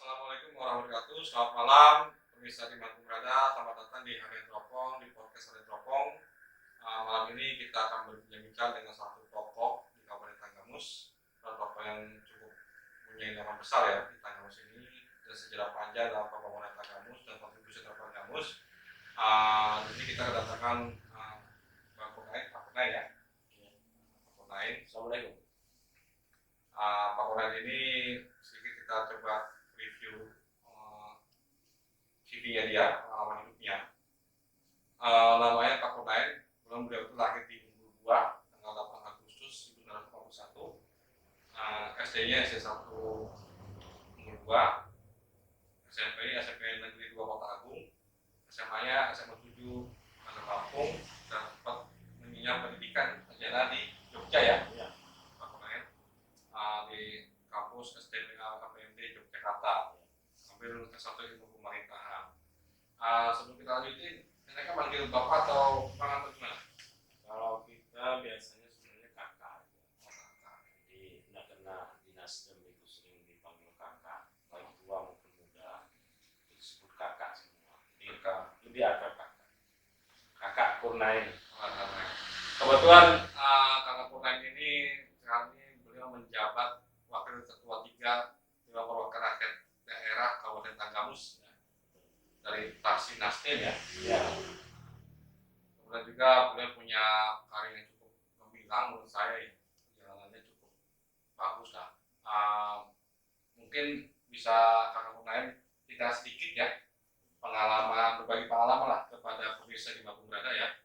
Assalamualaikum warahmatullahi wabarakatuh. Selamat malam, pemirsa dimanapun berada. Selamat datang di Harian Teropong, di podcast Harian Teropong. Malam ini kita akan berbincang dengan satu tokoh di Kabupaten Tanggamus, tokoh yang cukup punya nama besar ya di Tanggamus ini, dan sejarah panjang dalam pembangunan Tanggamus dan kontribusi terhadap Tanggamus. Ini kita kedatangan Bang Kurnain, Pak Kurnain ya. Pak Kurnain. Assalamualaikum. Pak Kurnain ini sedikit kita coba review CV-nya dia, pengalaman hidupnya. Namanya Pak Kurnain, beliau itu lahir di Unggul 2 tanggal 8 Agustus 1981. SD-nya SD 1 Unggul 2, SMP Negeri 2 Kota Agung, SMA-nya SMA 7 Bandar Lampung, dan sempat mengenyam pendidikan sarjana di Jogja ya. Pak Kurnain di kampus STPA KPMD Yogyakarta, ambil S1 ilmu pemerintahan. Sebelum kita lanjutin, mereka manggil bapak atau bang atau gimana? Kalau kita biasanya sebenarnya kakak, jadi nggak kena di Nasdem itu sering dipanggil kakak, baik tua maupun muda, itu disebut kakak semua. Jadi lebih akrab kakak Kurnain. Kebetulan kakak Kurnain ini sekarang ini beliau menjabat wakil ketua 3 Dewan Perwakilan Rakyat Daerah Kabupaten Tanggamus ya, dari fraksi Nasdem ya. Kemudian juga beliau punya karir yang cukup gemilang menurut saya ya, jalanannya cukup bagus lah. Mungkin bisa kakak Kurnain cerita sedikit ya, berbagi pengalaman lah kepada pemirsa di Mampung berada ya,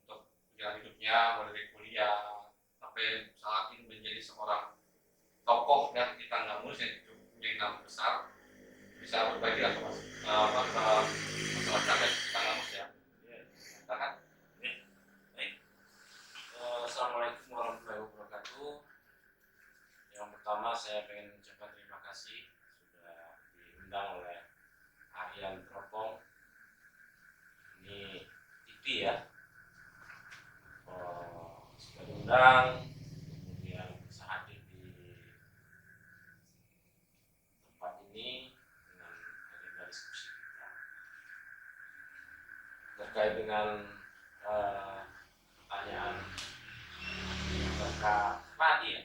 untuk jalan hidupnya mulai dari kuliah sampai saat ini menjadi seorang tokoh ya di Tanggamus yang cukup punya nama besar. Bisa berbagi lah mas masyarakat di Tanggamus ya. Silakan. Baik. Assalamualaikum warahmatullahi wabarakatuh. Yang pertama saya ingin mengucapkan terima kasih sudah diundang oleh Harian Teropong. Ini TV ya. Sudah diundang, kemudian bisa hadir di tempat ini dengan agenda diskusi kita terkait dengan pertanyaan tentang padi ya.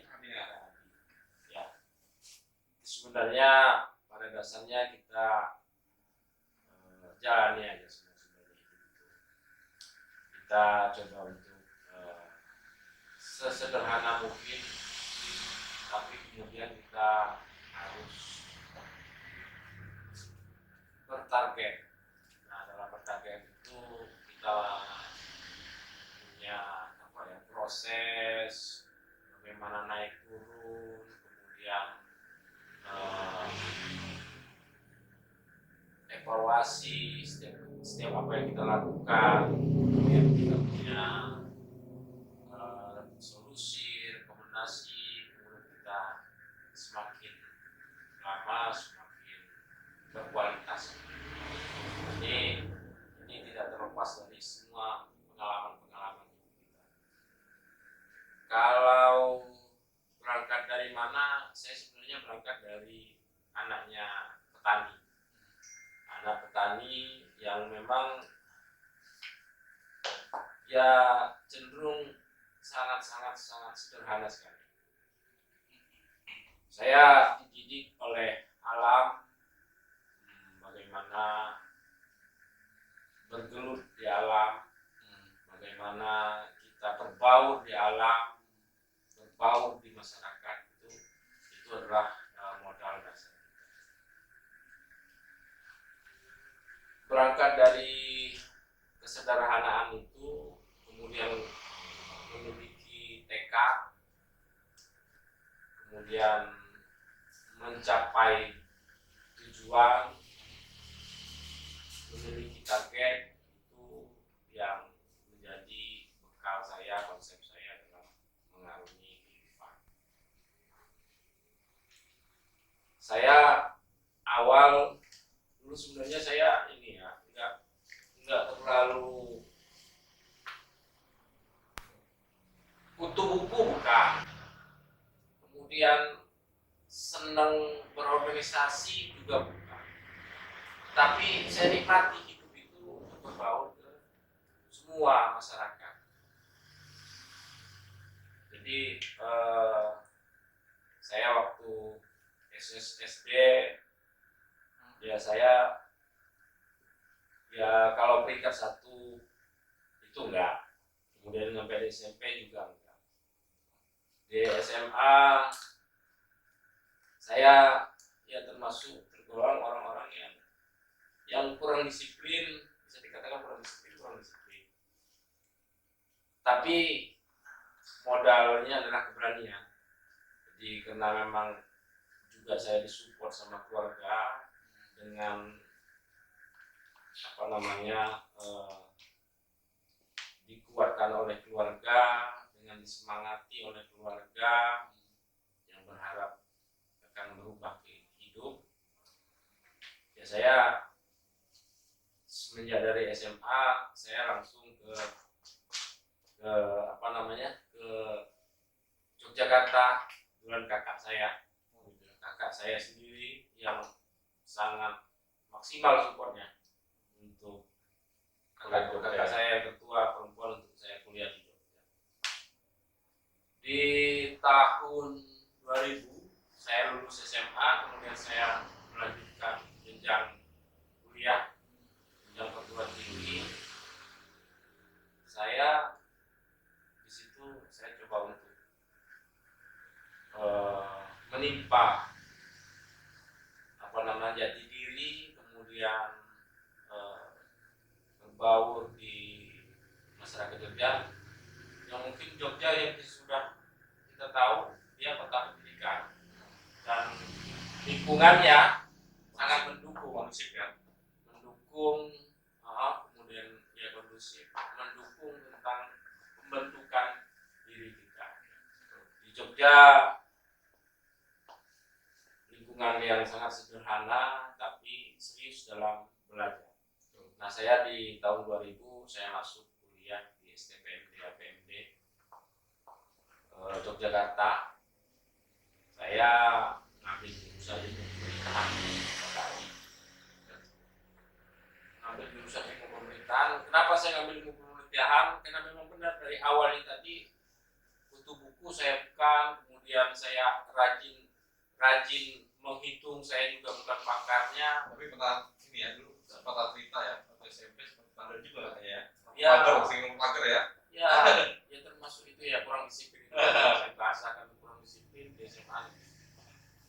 Sebenarnya pada dasarnya kita jalani aja sebenarnya itu. Kita coba untuk sesederhana mungkin, tapi kemudian kita harus bertarget. Nah, dalam bertarget itu kita punya proses bagaimana naik turun, kemudian evaluasi setiap apa yang kita lakukan, kemudian kita punya solusi, rekomendasi, kemudian kita semakin lama semakin berkualitas. Ini tidak terlepas dari semua pengalaman kita. Kalau berangkat dari mana, saya sebenarnya berangkat dari anak petani yang memang ya cenderung sangat sederhana sekali. Saya dididik oleh alam, bagaimana bergelut di alam, bagaimana kita berbaur di alam, berbaur di masyarakat, itu adalah modal dasar. Berangkat dari kesederhanaan itu, kemudian memiliki tekad, kemudian mencapai tujuan, memiliki target, itu yang menjadi bekal saya, konsep saya dalam mengarungi kehidupan. Saya awal dulu sebenarnya saya ini ya nggak terlalu kutu buku, bukan. Kemudian senang berorganisasi juga bukan. Tapi saya nikmati hidup itu untuk berbaur ke semua masyarakat. Jadi saya waktu SD ya saya ya kalau peringkat 1 itu enggak, kemudian sampai di SMP juga enggak. Di SMA saya ya termasuk tergolong orang-orang yang kurang disiplin, bisa dikatakan kurang disiplin. Tapi modalnya adalah keberanian. Jadi karena memang juga saya disupport sama keluarga dengan dikuatkan oleh keluarga, dengan disemangati oleh keluarga yang berharap akan merubah hidup. Ya saya semenjak dari SMA saya langsung ke Yogyakarta dengan kakak saya sendiri yang sangat maksimal supportnya untuk kakak saya ketua perempuan untuk saya kuliah di Jogja. Di tahun 2000 saya lulus SMA, kemudian saya melanjutkan jenjang kuliah, jenjang perguruan tinggi. Saya di situ saya coba untuk menimpa jati diri, kemudian berbaur di masyarakat Jogja. Yang mungkin Jogja yang sudah kita tahu dia kota pendidikan dan lingkungannya sangat mendukung, kemudian ya kondusif, mendukung tentang pembentukan diri kita. Di Jogja lingkungan yang sangat sederhana tapi serius dalam belajar. Nah, saya di tahun 2000 saya masuk kuliah di STPMD APMD Yogyakarta. Saya ngambil jurusan ilmu pemerintahan. Kenapa saya ngambil ilmu pemerintahan? Karena memang benar dari awalnya tadi butuh buku saya bukan, kemudian saya rajin menghitung, saya juga bukan pakarnya. Tapi pernah ini ya dulu sempat cerita ya waktu SMP sempat bandel juga katanya ya. Pagar ya. Ya termasuk itu ya, kurang disiplin. Saya bahasakan kurang disiplin di SMA.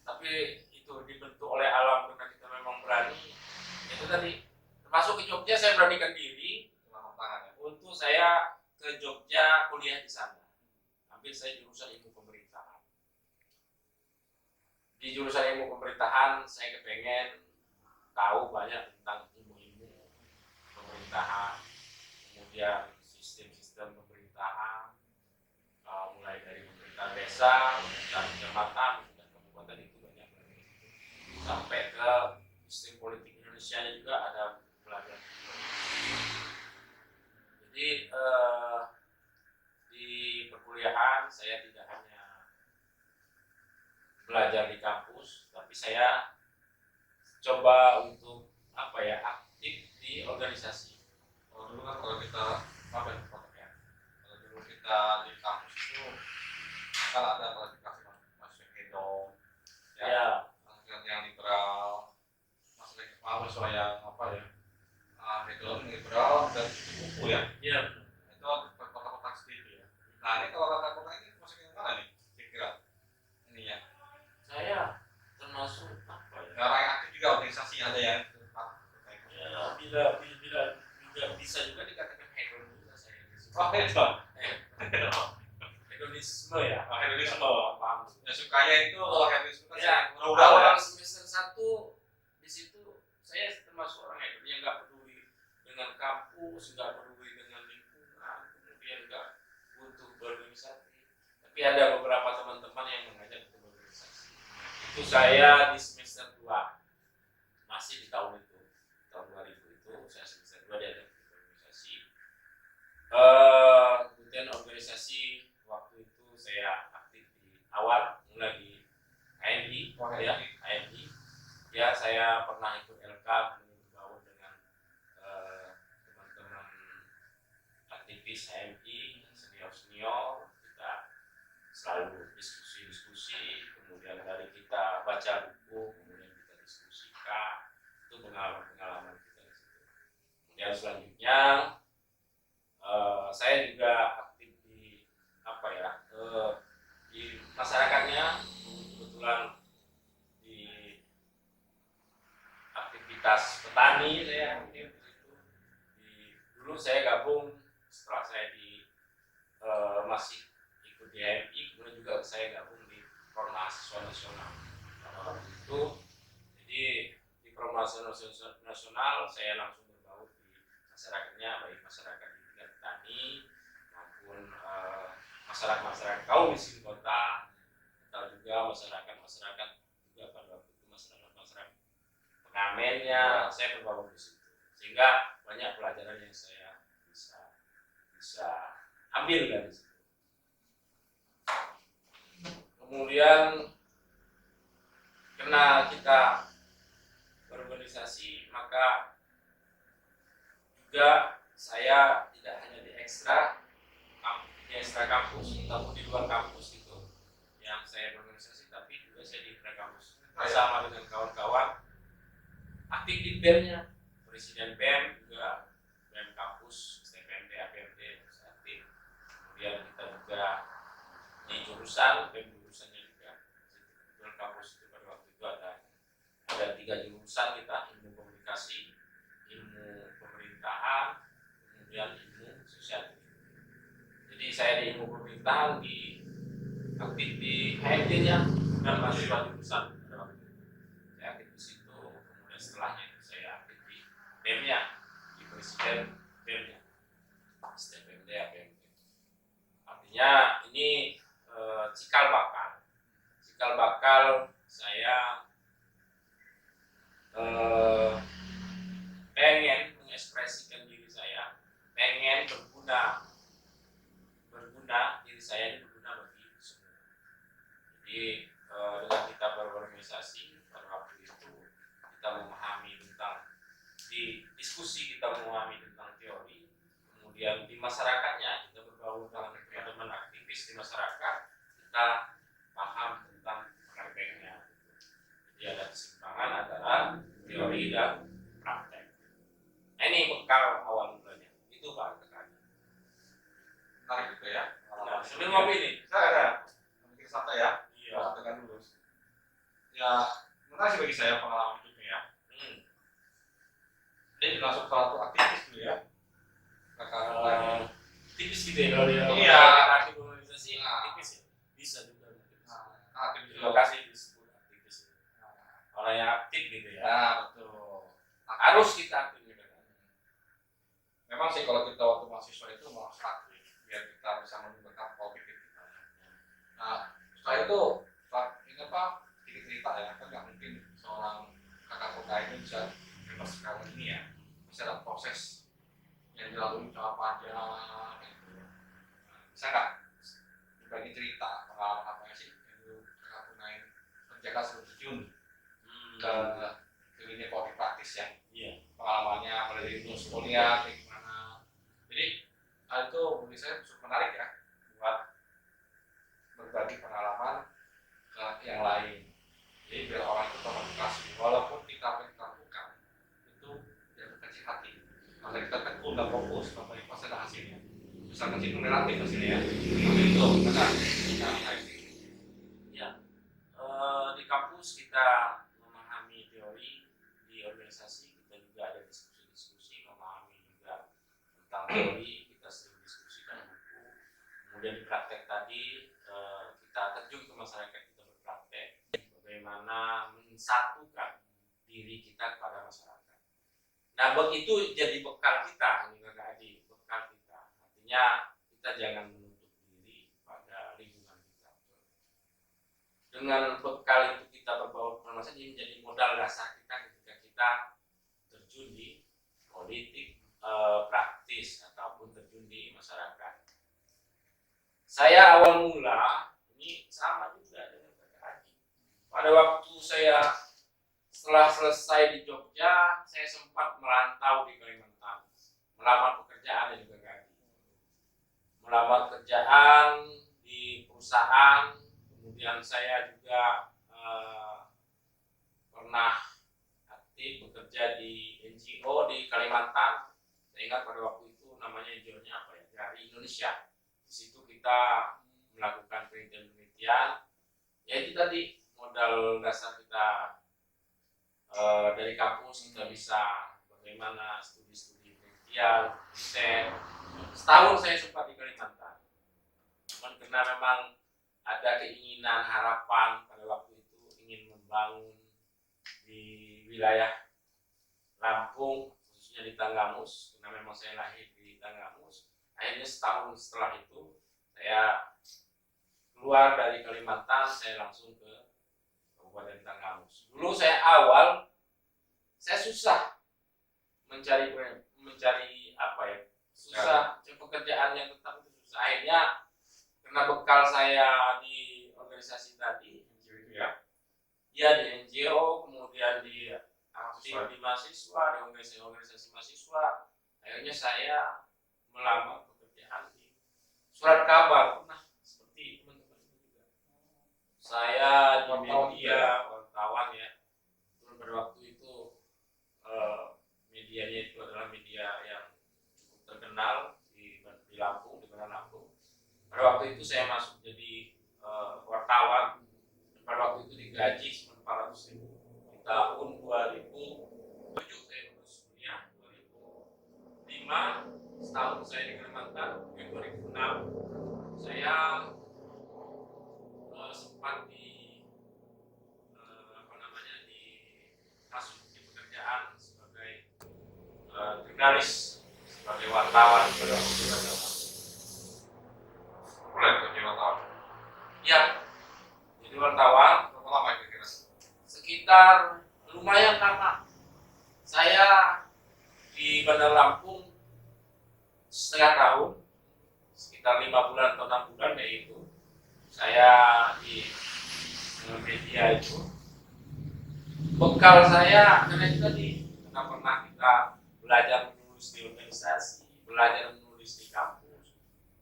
Tapi itu dibentuk oleh alam karena kita memang berani. Itu tadi termasuk ke Jogja saya beranikan diri untuk saya ke Jogja kuliah di sana. Ambil saya jurusan ilmu pemerintahan. Di jurusan ilmu pemerintahan saya kepengen tahu banyak tentang ilmu-ilmu pemerintahan, kemudian sistem-sistem pemerintahan, mulai dari pemerintahan desa, pemerintahan kecamatan, dan kabupaten itu banyak, sampai ke sistem politik Indonesia juga ada belajar. Jadi di perkuliahan saya tidak hanya belajar di kampus, tapi saya coba untuk aktif di organisasi. Kalau dulu kan kalau kita kalau dulu kita di kampus itu kan ada klasifikasi masuk hedon, yang liberal, mahasiswa yang hedon, liberal dan buku ya. Iya. Itu kotak-kotak sendiri ya. Nah ini kalau kotak-kotak ini masuk yang mana nih? Kira-kira ininya. Saya termasuk Orang yang aktif juga organisasi ada yang bila bisa juga dikatakan hedon juga saya. Hedon. Hedonisme ya. Hedonisme. Paham. Ya sukanya itu hedonisme kan ya, awal semester 1 di situ saya termasuk orang hedon yang nggak peduli dengan kampus, nggak peduli dengan lingkungan, kemudian nggak butuh berorganisasi. Tapi ada beberapa teman-teman yang mengajak untuk berorganisasi. Itu saya di semester 2, masih di tahun 2000 itu saya semester 2 diajak berorganisasi. Kemudian organisasi waktu itu saya aktif di awal mulai di KMI, ya, HMI. Ya, saya pernah ikut LK, bergaul dengan teman-teman aktivis HMI, senior-senior. Kita selalu diskusi-diskusi, kemudian dari kita baca buku, kemudian kita diskusikan. Itu pengalaman-pengalaman kita di situ. Kemudian selanjutnya saya juga aktif di di masyarakatnya, kebetulan di aktivitas petani saya aktif di situ. Dulu saya gabung setelah saya masih ikut di HMI, kemudian juga saya gabung di Front Mahasiswa Nasional pada waktu itu. Jadi di Front Mahasiswa Nasional saya langsung berbaur di masyarakatnya, baik masyarakat di tingkat petani maupun masyarakat kaum miskin kota, atau juga masyarakat juga pada waktu itu masyarakat pengamennya. Saya berbaur di situ, sehingga banyak pelajaran yang saya bisa ambil dari situ. Kemudian karena kita berorganisasi, maka juga saya tidak hanya di ekstra kampus ataupun di luar kampus gitu yang saya berorganisasi, tapi juga saya di intra kampus bersama dengan kawan-kawan aktif di BEM-nya, presiden BEM juga, BEM kampus, STPMD, APMD aktif. Kemudian kita juga di jurusan, BEM jurusannya juga. Di kampus itu pada waktu itu ada 3 jurusan kita, ilmu komunikasi, ilmu pemerintahan, kemudian ilmu sosial. Jadi saya di ilmu pemerintahan aktif di HMD-nya dan mahasiswa jurusan pada waktu itu. Saya aktif di situ, kemudian setelahnya itu saya aktif di BEM-nya, di presiden BEM-nya, STPMD, APMD. Artinya ini cikal bakal saya pengen mengekspresikan diri saya, pengen berguna diri saya ini berguna bagi semua. Jadi dengan kita berorganisasi pada waktu itu kita memahami tentang, di diskusi kita memahami tentang teori, kemudian di masyarakatnya kita bergaul dengan teman-teman aktivis di masyarakat, kita paham tentang prakteknya. Jadi ada keseimbangan antara teori dan praktek. Nah, ini bekal awal mulanya. Itu Pak tekannya. Menarik juga ya. Nah, sebelum ngopi ini. Saya mikir santai ya. Iya. Tekan dulu. Ya, menarik bagi saya pengalaman hidupnya ya. Ini langsung satu aktivis dulu ya. Kakak Tipis gitu ya kalau dia Iya. aktif organisasi, tipis ya. Bisa juga mungkin. aktivis Terima kasih disebut aktivis. Orang yang aktif gitu ya. Ya, betul. Harus kita aktif gitu kan. Memang sih kalau kita waktu mahasiswa itu mau aktif biar kita bisa menggunakan pola pikir kita. Nah, setelah itu ini apa? Sedikit cerita ya, kan nggak mungkin seorang kakak kota ini bisa bebas sekarang ini ya. Bisa ada proses yang dilalui sama panjang gitu. Bisa nggak berbagi cerita pengalaman apa sih yang kakak gunain menjaga sebelum terjun ke dunia politik praktis ya? Iya. Pengalamannya mulai dari lulus kuliah kayak gimana. Jadi hal itu bagi saya cukup menarik ya buat berbagi pengalaman ke yang lain. Jadi biar orang itu termotivasi, walaupun kita apa yang kita lakukan itu tidak berkecil hati. Kalau kita tekun dan fokus, bapak pasti ada hasilnya. Bisa kecil relatif hasilnya ya. Tapi itu benar. Ya. Di kampus kita memahami teori, di organisasi kita juga ada diskusi-diskusi, memahami juga tentang teori, kita sering diskusi dan buku. Kemudian di praktek tadi kita terjun ke masyarakat, kita berpraktek bagaimana mensatukan diri kita kepada masyarakat. Nah, begitu jadi bekal kita, ini Kakak Adi, bekal kita. Artinya kita jangan menutup diri pada lingkungan kita. Dengan bekal itu kita berbaur dengan ini menjadi modal dasar kita ketika kita terjun di politik praktis ataupun terjun di masyarakat. Saya awal mula ini sama juga dengan Kakak Adi. pada waktu saya setelah selesai di Jogja, saya sempat merantau di Kalimantan, melamar pekerjaan yang juga gaji. Melamar kerjaan di perusahaan, kemudian saya juga pernah aktif bekerja di NGO di Kalimantan. Saya ingat pada waktu itu namanya NGO-nya apa ya? Dari Indonesia. Di situ kita melakukan penelitian. Ya itu tadi modal dasar kita dari kampus kita bisa bagaimana studi-studi penelitian, riset. Setahun saya sempat di Kalimantan. Cuman karena memang ada keinginan, harapan pada waktu itu ingin membangun di wilayah Lampung, khususnya di Tanggamus, karena memang saya lahir di Tanggamus. Akhirnya setahun setelah itu saya keluar dari Kalimantan, saya langsung ke Kabupaten Tanggamus. Dulu saya susah mencari apa ya, susah pekerjaan yang tetap itu susah. Akhirnya karena bekal saya di organisasi tadi, ya di NGO, kemudian di aktif di mahasiswa, di organisasi mahasiswa, akhirnya saya melamar pekerjaan di surat kabar. Nah, seperti teman-teman juga. Saya di media, wartawan ya. Pada waktu itu medianya itu adalah media yang cukup terkenal di Lampung, di mana Lampung. Pada waktu itu saya masuk jadi wartawan. Pada waktu itu digaji 400.000. Di tahun 2007 saya lulus kuliah, 2005 setahun saya di Kalimantan, 2006 saya sempat masuk di pekerjaan sebagai jurnalis, sebagai wartawan pada waktu itu. Mulai jadi wartawan. Ya, jadi wartawan. Berapa lama kira-kira? Sekitar lumayan lama. Saya di Bandar Lampung setengah tahun, sekitar 5 bulan atau 6 bulan yaitu saya di media itu. Bekal saya karena itu tadi, karena pernah kita belajar menulis di organisasi, belajar menulis di kampus.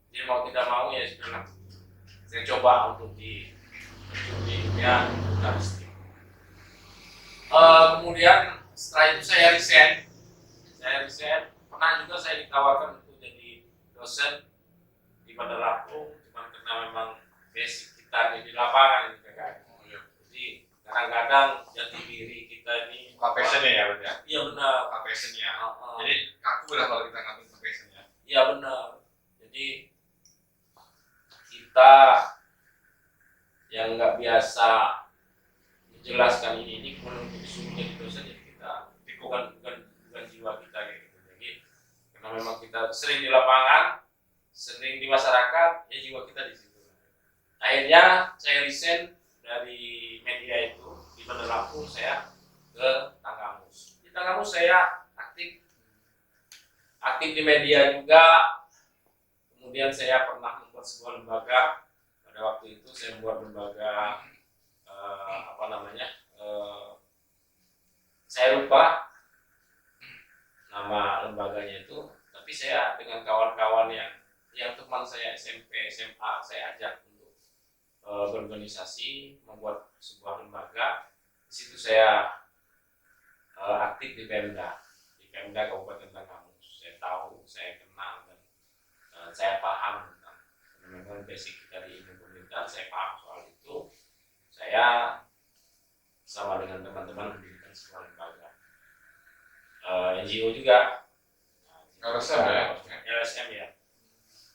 Jadi mau tidak mau ya sudah, saya coba untuk di dunia jurnalistik. Kemudian setelah itu saya resign. Pernah juga saya ditawarkan untuk jadi dosen di Bandar Lampung, cuman karena memang basic kita di lapangan ini kan. Jadi kadang-kadang jati diri kita ini Passionnya ya berarti ya? Iya benar. Passionnya. Jadi kaku lah kalau kita ngatur passionnya. Iya benar. Jadi kita yang nggak biasa menjelaskan ini kemudian disuruh jadi dosen, jadi kita bukan jiwa kita kayak gitu. Jadi karena memang kita sering di lapangan, sering di masyarakat, ya jiwa kita di situ. Akhirnya saya resign dari media itu di Bandar Lampung, saya ke Tanggamus. Di Tanggamus saya aktif di media juga. Kemudian saya pernah membuat sebuah lembaga. Pada waktu itu saya membuat lembaga saya lupa nama lembaganya itu, tapi saya dengan kawan-kawan yang teman saya SMP, SMA saya ajak untuk berorganisasi, membuat sebuah lembaga. Di situ saya aktif di Pemda Kabupaten Tanggamus. Saya tahu, saya kenal, dan saya paham tentang memang basic dari ilmu pemerintahan. Saya paham soal itu. Saya bersama dengan teman-teman mendirikan sebuah lembaga. NGO juga. LSM ya.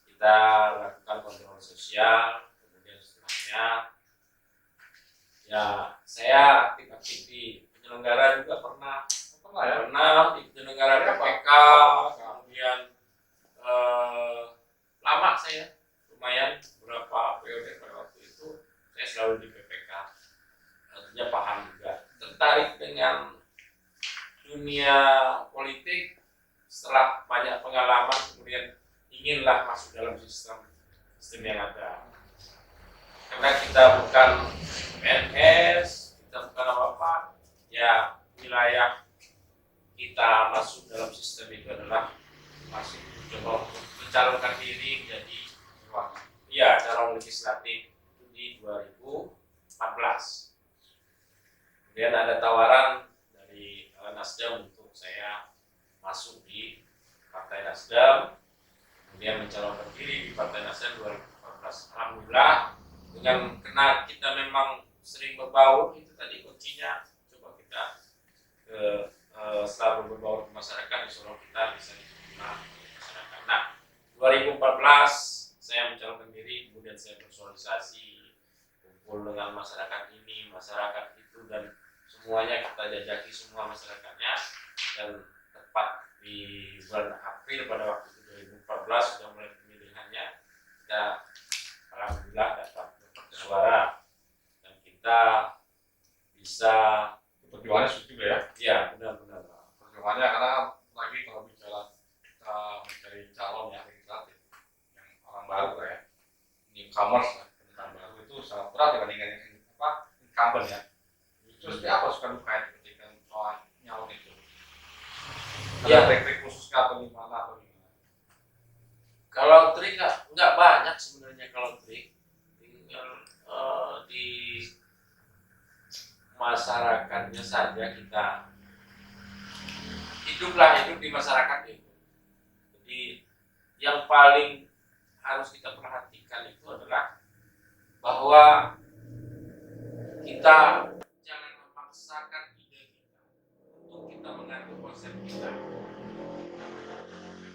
Kita lakukan kontrol sosial. Kemudian setelahnya ya saya aktif di penyelenggara juga pernah di penyelenggara PPK. Kemudian lama saya lumayan beberapa periode pada waktu itu saya selalu di PPK. Artinya paham juga, tertarik dengan dunia politik. Setelah banyak pengalaman kemudian inginlah masuk dalam sistem yang ada, karena kita bukan PNS, masuk coba untuk mencalonkan diri menjadi calon legislatif itu di 2014. Kemudian ada tawaran dari Nasdem untuk saya masuk di Partai Nasdem, kemudian mencalonkan diri di Partai Nasdem 2014. Alhamdulillah, karena kita memang sering berbaur, itu tadi kuncinya. Coba kita selalu berbaur ke masyarakat, insya Allah kita bisa diterima masyarakat. Nah, 2014 saya mencalonkan diri, kemudian saya bersosialisasi, kumpul dengan masyarakat ini, masyarakat itu, dan semuanya kita jajaki semua masyarakatnya. Dan tepat di bulan April pada waktu itu 2014 sudah mulai pemilihannya, kita alhamdulillah dapat suara dan kita bisa perjuangannya sulit juga ya. Iya, benar-benar. Perjuangannya karena lagi kalau bicara kita mencari calon yang legislatif yang orang baru ya, newcomers lah, pendatang baru itu sangat berat dibandingkan yang incumbent ya. Terus apa suka dukanya ketika soal nyalon itu? Ada trik-trik khususnya atau gimana Kalau trik nggak banyak sebenarnya. Kalau trik tinggal di masyarakatnya saja, kita hidup di masyarakat itu. Jadi yang paling harus kita perhatikan itu adalah bahwa kita jangan memaksakan ide kita untuk kita mengatur konsep kita,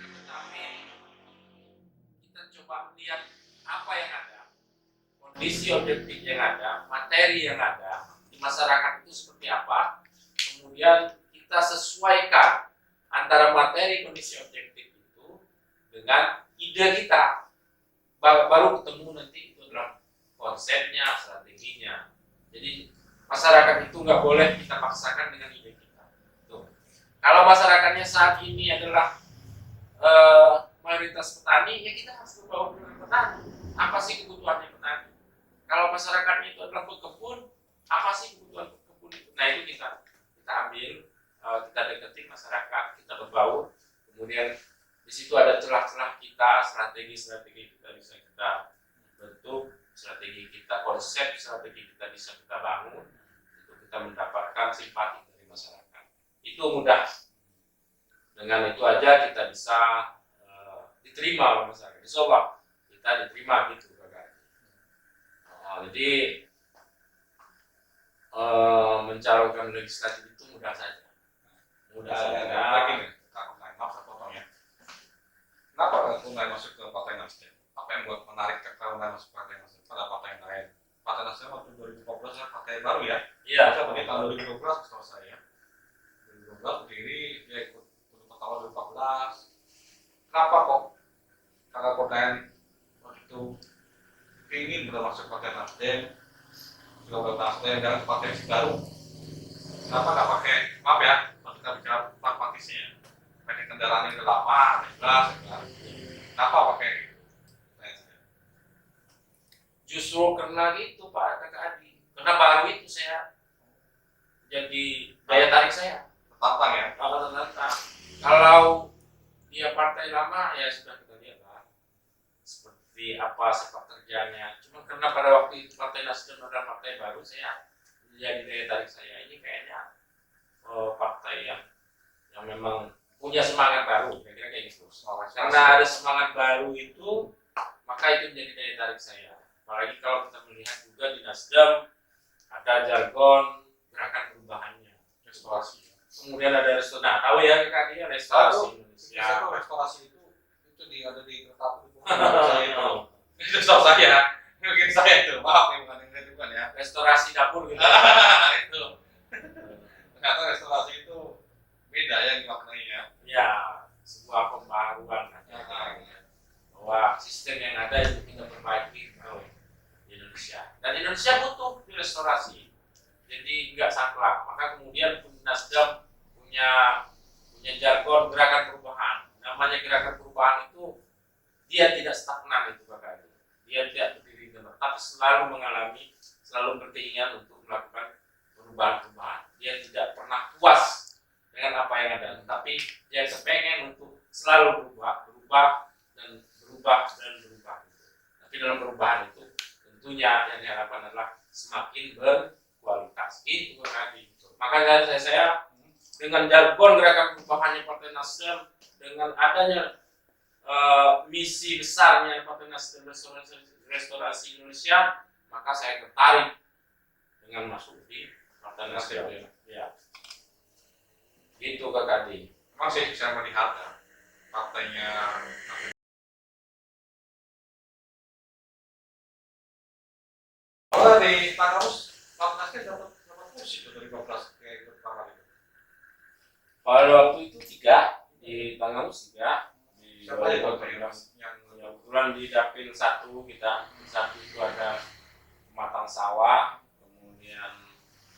tetapi kita coba lihat apa yang ada, kondisi objektif yang ada, materi yang ada di masyarakat itu seperti apa, kemudian kita sesuaikan antara materi, kondisi objektif itu dengan ide kita, baru ketemu nanti itu adalah konsepnya, strateginya. Jadi masyarakat itu nggak boleh kita paksakan dengan ide kita. Tuh. Kalau masyarakatnya saat ini adalah mayoritas petani, ya kita harus berbaur dengan petani. Apa sih kebutuhannya petani? Kalau masyarakatnya itu adalah pekebun, apa sih kebutuhan pekebun itu? Nah, itu kita ambil, kita deketin masyarakat, kita berbaur. Kemudian di situ ada celah-celah kita, strategi kita bisa kita bentuk, strategi kita, konsep strategi kita bisa kita bangun, untuk kita mendapatkan simpati dari masyarakat. Itu mudah. Dengan itu aja kita bisa diterima oleh masyarakat. Insya Allah kita diterima gitu, jadi mencalonkan legislatif itu mudah saja. Lagi nih, maaf saya potong ya. Kenapa Tunai masuk ke Partai Nasdem? Apa yang buat menarik Tunai masuk Partai Nasdem pada partai yang lain? Partai Nasdem waktu 2014 kan partai baru ya. Iya. Saya berdiri tahun 2012 setahu saya. 2012 berdiri, dia ikut pertama 2014. Kenapa kok kakak Kodayan waktu itu ingin masuk Partai Nasdem? Juga Nasdem dan partai baru. Kenapa nggak pakai, maaf ya, kalau kita bicara pragmatisnya, pakai kendaraan yang udah lama, jelas, ya. Kenapa pakai? Justru karena itu Pak Kakak Adi, karena baru itu saya jadi daya tarik saya. Tertantang ya? Tertantang. Kalau dia partai lama ya sudah kita lihat lah seperti apa sepak terjangnya. Cuma karena pada waktu itu Partai Nasdem adalah partai baru, saya jadi daya tarik saya. Ini kayaknya partai yang memang punya semangat baru, kira-kira kayak gitu. Karena ada semangat baru itu, maka itu menjadi daya tarik saya. Apalagi kalau kita melihat juga di Nasdem ada jargon gerakan perubahannya, restorasi. Kemudian ada restorasi. Nah, tahu ya Kak dia restorasi Indonesia. Restorasi itu ada di kereta api saya itu. Itu tahu saya. Mungkin saya itu, maaf ya, bukan ya. Restorasi dapur gitu. Itu. Ternyata restorasi itu beda yang dimaknainya. Ya, sebuah pembaruan bahwa sistem yang ada itu kita perbaiki di Indonesia. Dan Indonesia butuh restorasi. Jadi nggak saklek. Maka kemudian Nasdem punya jargon gerakan perubahan. Namanya gerakan perubahan itu dia tidak stagnan itu Bapak. Dia tidak berdiri tetap, tapi selalu berkeinginan untuk melakukan perubahan-perubahan. Dia tidak pernah puas dengan apa yang ada, tapi dia kepengen untuk selalu berubah dan berubah. Tapi dalam perubahan itu tentunya yang diharapkan adalah semakin berkualitas. Itu tadi. Maka saya dengan jargon gerakan perubahannya Partai Nasdem, dengan adanya misi besarnya Partai Nasdem restorasi Indonesia, maka saya tertarik dengan masuk di Partai Nasdem. Ya. Gitu Kak Kadi. Memang sih saya melihat ya, partainya di Tangerus, Nasdem dapat kursi itu dari 12 ke pertama itu. Pada waktu itu 3 di Tangerus, 3 di Siapa aja yang kebetulan di dapil 1 kita, 1 itu ada Pematang Sawah, kemudian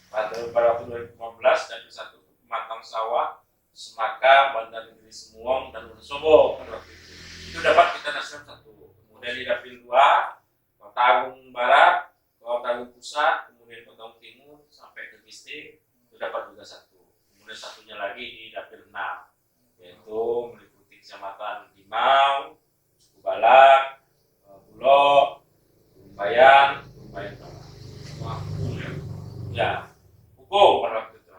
pada waktu 2015 dapil 1 Pematang Sawah, Semaka, Bandar Negeri Semuong, dan Wonosobo pada waktu itu. Itu dapat kita Nasdem 1. Kemudian di dapil 2 Kota Agung Barat, Kota Agung Pusat, kemudian Kota Agung Timur sampai ke Giste itu dapat juga 1. Kemudian satunya lagi di dapil 6, yaitu meliputi kecamatan Limau, Suku Balak, Bulog, Lumbayan Barat. Ya, Hukum pada waktu itu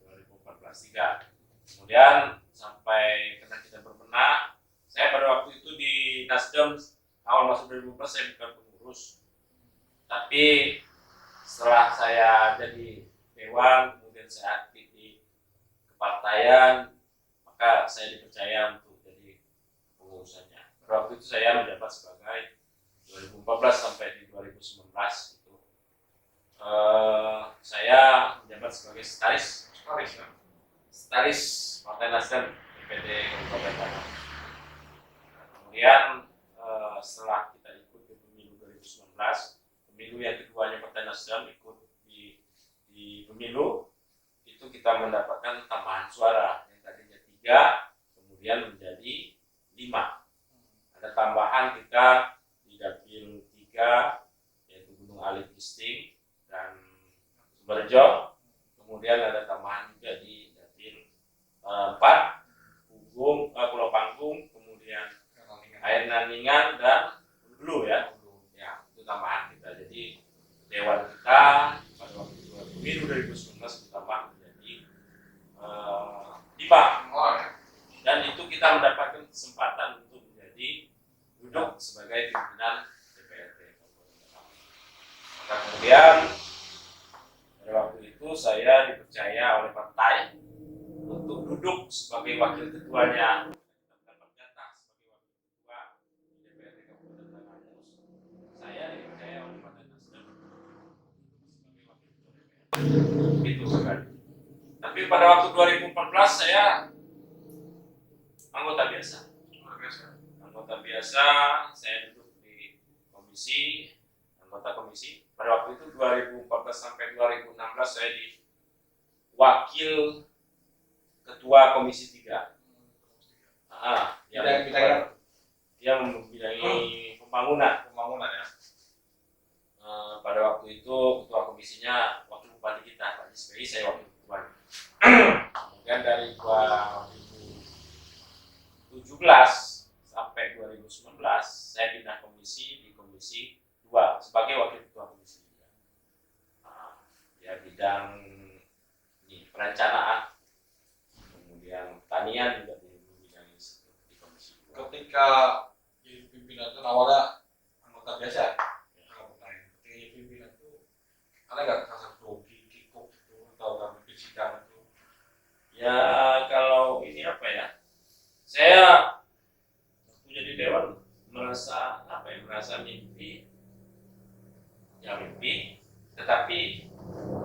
2014 3. Kemudian sampai karena kita berbenah, saya pada waktu itu di Nasdem awal masuk 2014 saya bukan pengurus, tapi setelah saya jadi dewan, kemudian saya aktif di kepartaian, maka saya dipercaya untuk jadi pengurusannya. Pada waktu itu saya menjabat sebagai 2014 sampai di 2019 itu saya menjabat sebagai sekretaris Partai Nasdem DPD Kabupaten Tangerus. Kemudian setelah kita ikut di pemilu 2019, pemilu yang keduanya Partai Nasdem ikut di pemilu itu kita mendapatkan tambahan suara yang tadinya 3 kemudian menjadi 5. Ada tambahan kita di dapil 3 yaitu Gunung Alit Gisting dan Sumberjo. Kemudian ada tambahan juga di dapil 4 Pulau Panggung, kemudian Air Naningan dan Hulu ya. Ya, itu tambahan kita. Jadi dewan kita pada waktu pemilu 2019 ditambah menjadi 5. Dan itu kita mendapatkan kesempatan untuk menjadi duduk sebagai pimpinan DPRD. Maka kemudian pada waktu itu saya dipercaya oleh partai untuk duduk sebagai wakil ketuanya. Dapat jatah sebagai wakil ketua DPRD Kabupaten Tangerus. Saya dipercaya oleh Partai Nasdem sebagai wakil ketua DPRD. Itu sekali. Tapi pada waktu 2014 saya anggota biasa. Saya duduk di anggota komisi. Pada waktu itu 2014 sampai 2016 saya di wakil ketua komisi 3. Dia membidangi pembangunan ya. Pada waktu itu ketua komisinya wakil bupati kita Pak Jisbei, saya wakil ketuanya. Kemudian dari 2017 sampai 2019 saya pindah komisi di komisi 2 sebagai wakil ketua komisi 3. Ya bidang perencanaan, kemudian pertanian juga di bidang di komisi 2. Ketika jadi pimpinan itu awalnya anggota biasa, ketika jadi pimpinan itu ada nggak rasa grogi, kikuk gitu, atau nggak bikin sidang itu? Ya kalau ini apa ya, saya waktu jadi dewan merasa mimpi, tetapi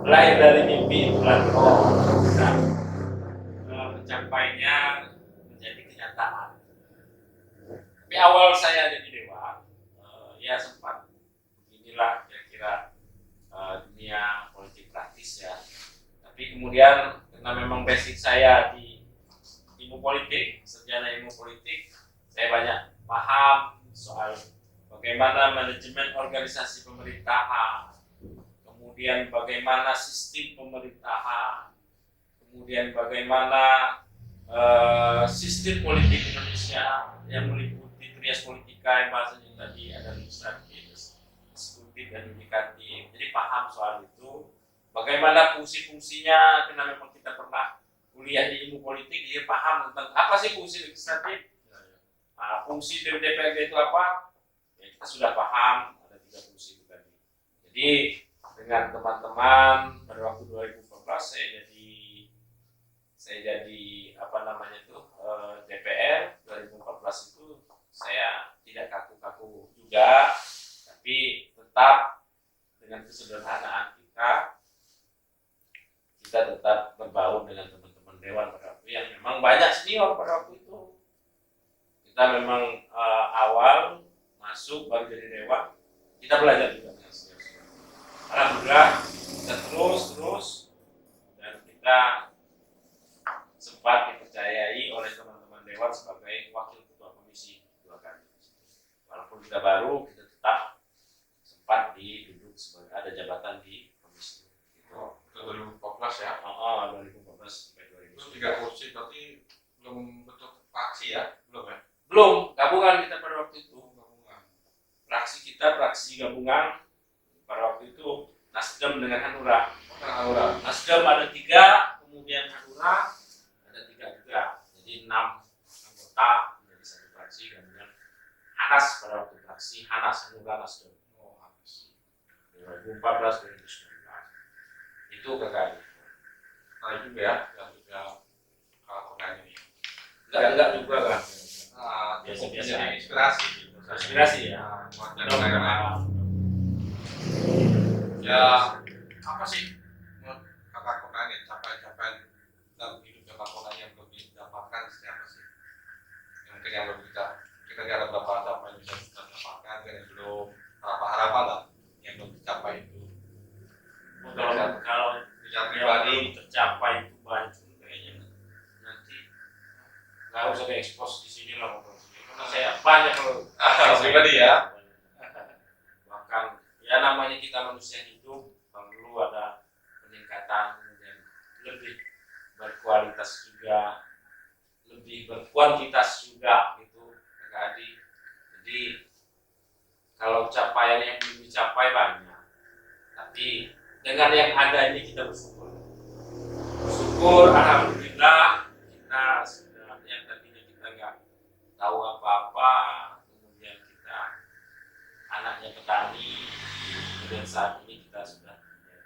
lahir dari mimpi itulah kita mencapainya menjadi kenyataan. Tapi awal saya jadi dewan, ya sempat beginilah kira-kira dunia politik praktis ya. Tapi kemudian karena memang basic saya di ilmu politik, sarjana ilmu politik, saya banyak paham soal bagaimana manajemen organisasi pemerintahan, kemudian bagaimana sistem pemerintahan, kemudian bagaimana sistem politik Indonesia yang meliputi trias politika yang bahasanya tadi ada legislatif, eksekutif dan yudikatif. Jadi paham soal itu. Bagaimana fungsi-fungsinya? Karena memang kita pernah kuliah di ilmu politik, dia paham tentang apa sih fungsi legislatif. Fungsi dari DPRD itu apa? Ya, kita sudah paham ada 3 fungsi itu tadi. Jadi dengan teman-teman pada waktu 2014 saya jadi apa namanya itu DPR 2014 itu saya tidak kaku-kaku juga, tapi tetap dengan kesederhanaan kita tetap berbaur dengan teman-teman dewan pada waktu yang memang banyak senior pada waktu itu. Kita memang awal masuk baru jadi dewan, kita belajar juga dengan senior. Alhamdulillah kita terus dan kita sempat dipercayai oleh teman-teman dewan sebagai wakil ketua komisi 2 kali. Walaupun kita baru, kita tetap sempat duduk sebagai ada jabatan di komisi. Oh, 2014 ya? 2014 sampai 2019. Terus 3 kursi berarti belum bentuk fraksi ya? Belum ya? Belum, gabungan kita pada waktu itu. Gabungan. Fraksi gabungan pada waktu itu Nasdem dengan Hanura. Hanura. Nasdem ada 3, kemudian Hanura ada 3 juga. Jadi 6 anggota menjadi 1 fraksi gabungan. Hanas pada waktu fraksi Hanas Hanura Nasdem. 2014 2019 itu KKI. Nah itu ya yang juga pernah ini. Enggak juga kan. Biasa-biasa Jadi inspirasi ya. Ya apa sih menurut kakak Konan ya capaian dalam hidup kakak Konan yang belum didapatkan apa sih? Yang mungkin yang belum kita ada beberapa capaian yang bisa kita dapatkan dan yang belum harapan lah yang belum dicapai itu. Kalau yang pribadi tercapai itu banyak kayaknya nanti nggak usah diekspos di sini lah karena saya banyak kalau pribadi ya. Bahkan ya namanya kita manusia hidup perlu ada peningkatan dan lebih berkualitas juga, lebih berkuantitas juga gitu Kak Adi. Jadi kalau capaian yang belum dicapai banyak, tapi dengan yang ada ini kita bersyukur. Alhamdulillah kita sudah yang tadinya kita nggak tahu apa-apa, kemudian kita anaknya petani, kemudian saat ini kita sudah menjadi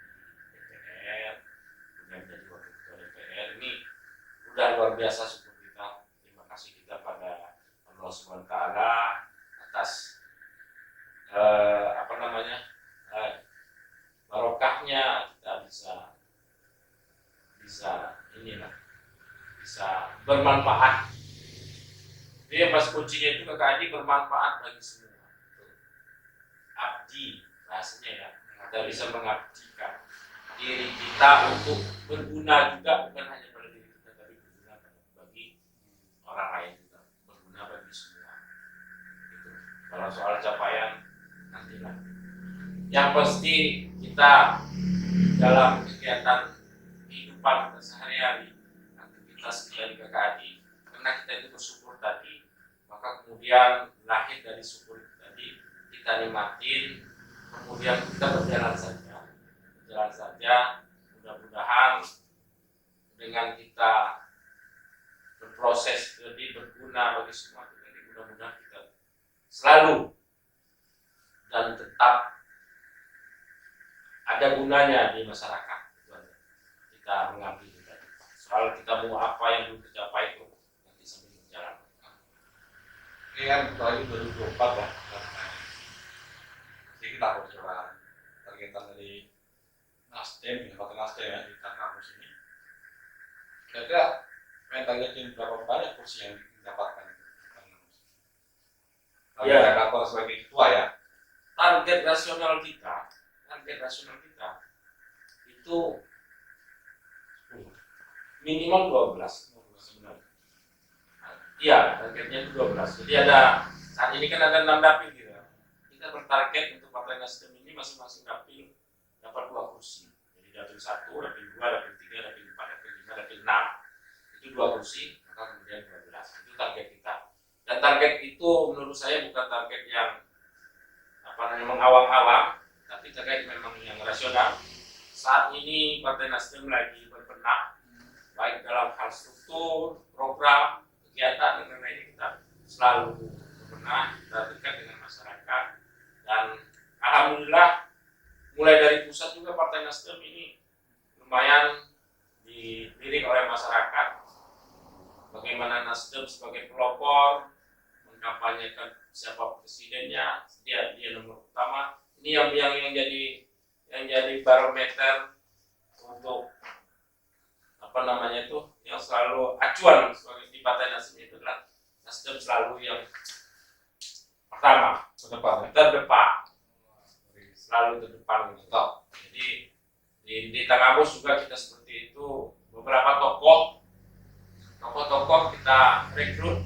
DPR, kemudian menjadi wakil ketua DPR. Ini udah luar biasa syukur kita. Terima kasih kita pada Allah Subhanahu wa Ta'ala atas barokahnya kita bisa bermanfaat. Jadi pas kuncinya itu Kakak Adi bermanfaat bagi semua. Abdi bahasanya ya, kita bisa mengabdikan diri kita untuk berguna juga, bukan hanya pada diri kita tapi berguna bagi orang lain juga, berguna bagi semua. Gitu. Kalau soal capaian nantilah. Yang pasti kita dalam kegiatan kehidupan sehari-hari, aktivitas kita di KKI, karena kita itu bersyukur tadi, maka kemudian lahir dari syukur tadi, kita nikmatin, kemudian kita berjalan saja, mudah-mudahan dengan kita berproses jadi berguna bagi semua, jadi mudah-mudahan kita selalu dan tetap ada gunanya di masyarakat. Kita mengambil itu tadi. Soal kita mau apa yang belum tercapai itu nanti sambil berjalan. Ini kan lagi 2024 ya. Jadi kita harus coba targetan dari Nasdem, Partai Nasdem ya di kampus ini. Kira-kira pengen targetin berapa banyak kursi yang didapatkan? Ya, kantor sebagai ketua ya. Target nasional kita itu minimal 12 sebenarnya. Iya, targetnya 12. Jadi ada saat ini kan ada 6 dapil gitu. Kita bertarget untuk Partai Nasdem ini masing-masing dapil dapat 2 kursi. Jadi dapil 1, dapil 2, dapil 3, dapil 4, dapil 5, dapil 6 itu 2 kursi. Maka Dan target itu menurut saya bukan target yang mengawang-awang, tapi terkait memang yang rasional. Saat ini Partai Nasdem lagi berbenah, baik dalam hal struktur, program, kegiatan, dan lain-lain. Kita selalu berbenah, kita dekat dengan masyarakat, dan alhamdulillah mulai dari pusat juga Partai Nasdem ini lumayan dilirik oleh masyarakat. Bagaimana Nasdem sebagai pelopor mengkampanyekan siapa presidennya, dia nomor utama. Ini yang jadi barometer untuk yang selalu acuan sebagai di Partai Nasdem itu adalah Nasdem selalu yang pertama, terdepan, selalu terdepan gitu. Jadi di Tanggamus juga kita seperti itu. Beberapa tokoh kita rekrut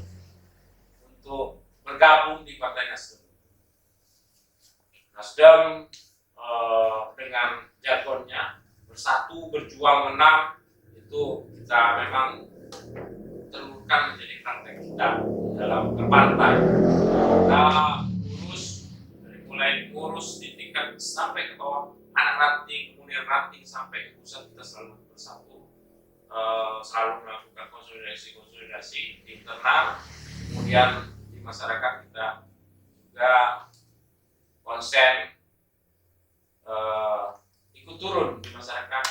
untuk bergabung di Partai Nasdem. Nasdem dengan jargonnya bersatu, berjuang, menang, itu kita memang terurutkan menjadi praktek kita dalam berpartai. Kita mulai ngurus di tingkat sampai ke bawah, anak ranting, kemudian ranting sampai ke pusat, kita selalu bersatu, selalu melakukan konsolidasi di internal, kemudian di masyarakat kita juga konsen ikut turun di masyarakat,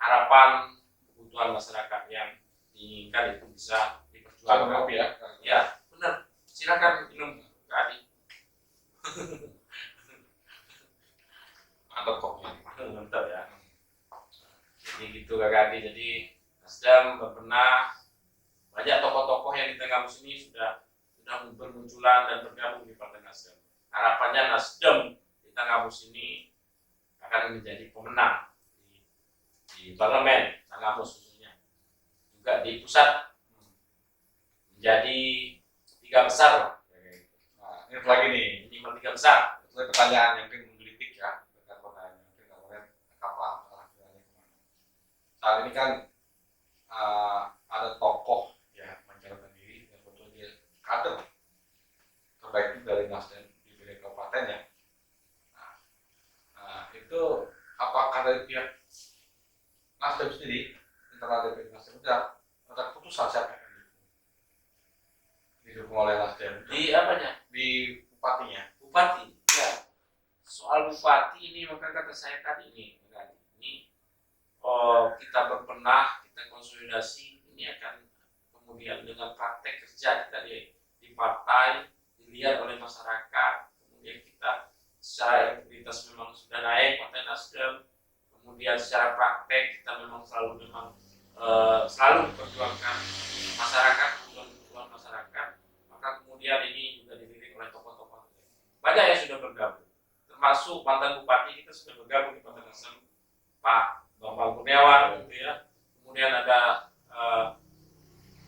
harapan kebutuhan masyarakat yang diinginkan itu bisa diperjuangkan. Ya, benar. Silakan minum tadi. Mantap ya. Jadi gitu Kak Adi. Jadi Nasdem berbenah, banyak tokoh-tokoh yang di Tenggamus ini sudah bermunculan dan bergabung di Partai Nasdem. Harapannya Nasdem di Tenggamus ini akan menjadi pemenang di parlemen Tenggamus khususnya, juga di pusat menjadi 3 besar lah. Nah, ini lagi nih, minimal 3 besar. Itu pertanyaan yang mungkin menggelitik ya, terkait pertanyaan mungkin kemarin kapan kemana. Saat ini kan ada tokoh ya mencalonkan diri yang betul dia kader terbaik dari Nasdem di wilayah kabupaten ya. Itu apakah dari pihak Nasdem sendiri, internal DPD Nasdem sudah ada keputusan siapa yang didukung oleh Nasdem? Di apanya? Di bupatinya. Bupati, ya. Soal bupati ini maka kata saya tadi ini kita berbenah, kita konsolidasi, ini akan kemudian dengan praktek kerja kita di partai dilihat oleh masyarakat, kemudian kita secara integritas memang sudah naik Partai Nasdem, kemudian secara praktek kita memang selalu memperjuangkan masyarakat, kebutuhan masyarakat, maka kemudian ini juga dilirik oleh tokoh-tokoh banyak yang sudah bergabung, termasuk mantan bupati kita sudah bergabung di Partai Nasdem, Pak Bambang Kurniawan gitu ya. Kemudian ada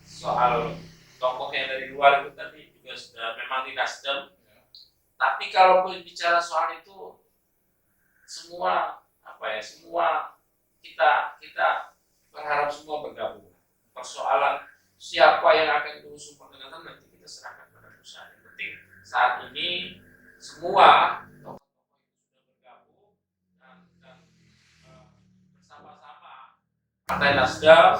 soal tokoh yang dari luar itu tadi juga sudah memang di Nasdem. Tapi kalau bicara soal itu semua kita berharap semua bergabung. Persoalan siapa yang akan diusung Partai Nasdem nanti kita serahkan pada pusat. Yang penting saat ini semua tokoh-tokoh itu sudah bergabung dan bersama-sama Partai Nasdem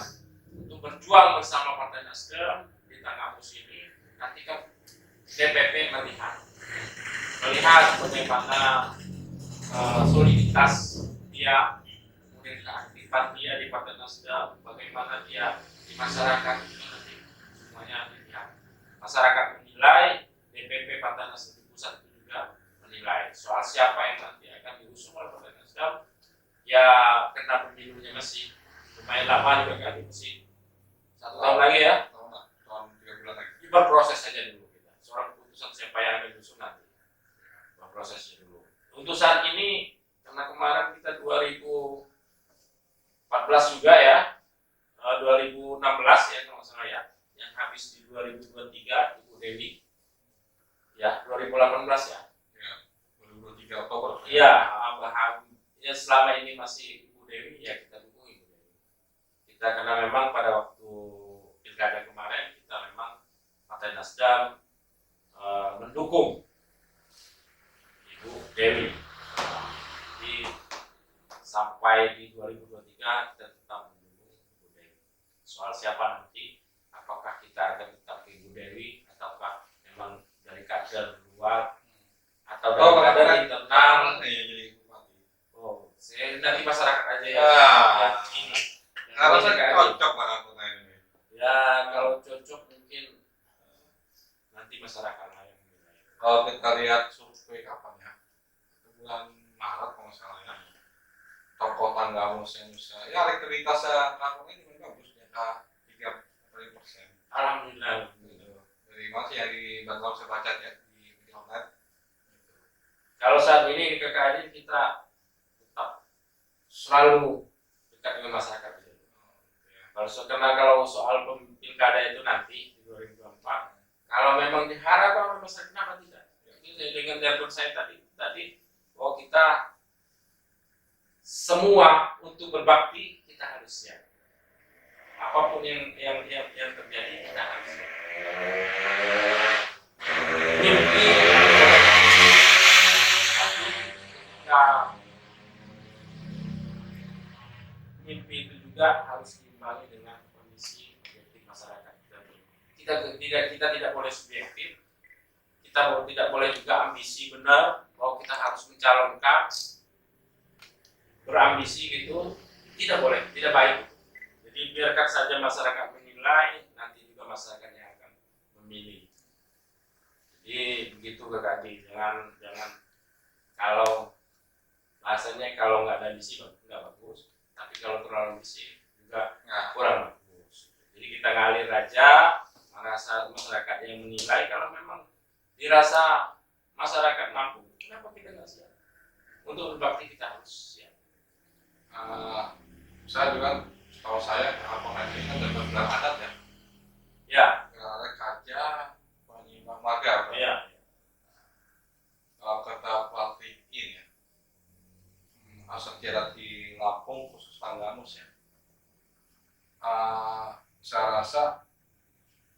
untuk berjuang bersama Partai Nasdem di Tenggamus ini. Nanti kan DPP melihat bagaimana soliditas dia, kemudian keaktifan dia di Partai Nasdem, bagaimana dia di masyarakat itu nanti semuanya dilihat. Masyarakat menilai, DPP Partai Nasdem di pusat itu juga menilai soal siapa yang nanti akan diusung oleh Partai Nasdem. Ya karena pemilunya masih lumayan lama juga kan, masih 1 tahun lagi ya, tahun 3 bulan lagi. Berproses saja dulu kita. Soal keputusan siapa yang akan diusung nanti, berprosesnya dulu. Untuk saat ini karena kemarin kita 2014 juga ya, 2016 ya kalau nggak salah ya, yang habis di 2023 Ibu Dewi, ya 2018 ya. 2023 Oktober. Iya, ya selama ini masih Ibu Dewi ya kita dukung Ibu Dewi. Kita karena memang pada waktu pilkada kemarin kita memang Partai Nasdem mendukung Ibu Dewi. Jadi sampai di 2023 kita tetap mendukung Ibu Dewi. Soal siapa nanti, apakah kita akan tetap ke Ibu Dewi ataukah memang dari kader luar atau dari kader internal yang jadi bupati. Oh, saya nanti masyarakat aja ya. Ah. Ini. Kalau saya cocok lah aku ini. Ya kalau cocok mungkin nanti masyarakat lah yang menilai. Kalau kita lihat survei kapan ya? Bulan Maret kalau nggak salah ya. Tokoh tangga Musa ya elektabilitasnya kampung ini memang bagus di angka 3%. Alhamdulillah. Dari masih yang di Bantul saya baca ya di media online. Kalau saat ini di KKN kita tetap selalu dekat dengan masyarakat. Kalau soal pilkada itu nanti di 2024, kalau memang diharap oleh masyarakat, kenapa tidak? Itu dengan telepon saya tadi, bahwa kita semua untuk berbakti kita harus siap. Apapun yang terjadi kita harus siap. Mimpi, tapi ketika mimpi itu juga harus diimbangi dengan kondisi objektif masyarakat. Kita tidak boleh subjektif, kita tidak boleh juga ambisi benar bahwa kita harus mencalonkan berambisi gitu, tidak boleh, tidak baik. Jadi biarkan saja masyarakat menilai, nanti juga masyarakat yang akan memilih. Jadi begitu KKD, jangan kalau bahasanya kalau nggak ada ambisi nggak bagus, tapi kalau terlalu ambisi juga kurang bagus. Jadi kita ngalir aja, merasa masyarakat yang menilai. Kalau memang dirasa masyarakat mampu, kenapa kita nggak siap? Untuk berbakti kita harus siap. Saya juga, kalau saya Kampung ini kan dari gelar adat ya. Ya. Gelar kaja, penyimbang marga. Ya. Kalau kata pelatih ini ya, sejarah di Lampung khusus Tanggamus ya. Saya rasa